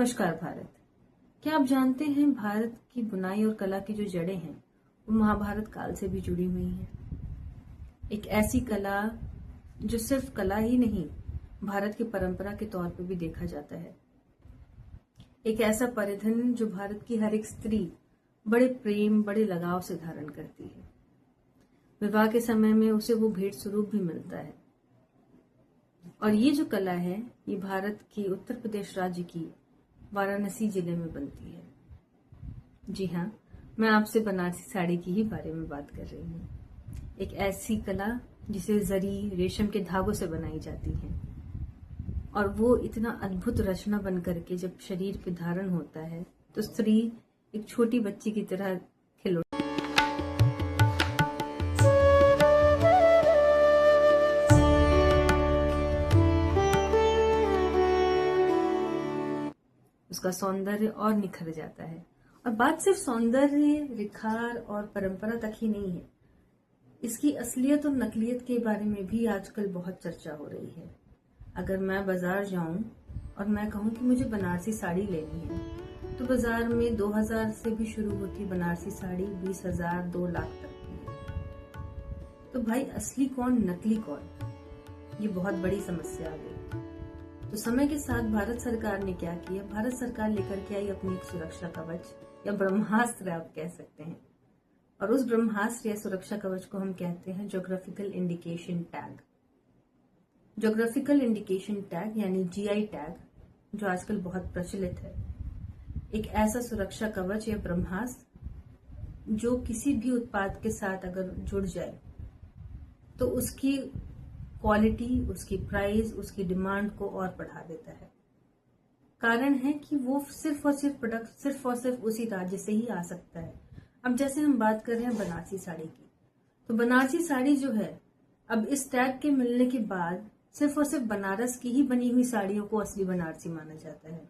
नमस्कार भारत। क्या आप जानते हैं भारत की बुनाई और कला की जो जड़ें हैं वो महाभारत काल से भी जुड़ी हुई हैं। एक ऐसी कला जो सिर्फ कला ही नहीं, भारत की परंपरा के तौर पर भी देखा जाता है। एक ऐसा परिधान जो भारत की हर एक स्त्री बड़े प्रेम, बड़े लगाव से धारण करती है। विवाह के समय में उसे वो भेंट स्वरूप भी मिलता है। और ये जो कला है ये भारत की उत्तर प्रदेश राज्य की वाराणसी जिले में बनती है। जी हाँ, मैं आपसे बनारसी साड़ी की ही बारे में बात कर रही हूँ। एक ऐसी कला जिसे जरी, रेशम के धागों से बनाई जाती है और वो इतना अद्भुत रचना बन करके जब शरीर पे धारण होता है तो स्त्री एक छोटी बच्ची की तरह खिल उठती है। उसका सौंदर्य और निखर जाता है। और बात सिर्फ सौंदर्य, निखार और परंपरा तक ही नहीं है। इसकी असलियत और नकलियत के बारे में भी आजकल बहुत चर्चा हो रही है। अगर मैं बाजार जाऊं और मैं कहूं कि मुझे बनारसी साड़ी लेनी है तो बाजार में 2000 से भी शुरू होती बनारसी साड़ी 20,000, 2 लाख तक की है। तो भाई असली कौन, नकली कौन, ये बहुत बड़ी समस्या आ गई। तो समय के साथ भारत सरकार ने क्या किया? भारत सरकार लेकर के आई अपनी एक सुरक्षा कवच या ब्रह्मास्त्र आप कह सकते हैं। और उस ब्रह्मास्त्र या सुरक्षा कवच को हम कहते हैं geographical indication tag. Geographical indication tag यानी जीआई टैग, जो आजकल बहुत प्रचलित है, एक ऐसा सुरक्षा कवच या ब्रह्मास्त्र जो किसी भी उत्पाद के साथ अगर जुड़ जाए तो उसकी क्वालिटी, उसकी प्राइस, उसकी डिमांड को और बढ़ा देता है। कारण है कि वो सिर्फ और सिर्फ प्रोडक्ट सिर्फ और सिर्फ उसी राज्य से ही आ सकता है। अब जैसे हम बात कर रहे हैं बनारसी साड़ी की, तो बनारसी साड़ी जो है अब इस टैग के मिलने के बाद सिर्फ और सिर्फ बनारस की ही बनी हुई साड़ियों को असली बनारसी माना जाता है।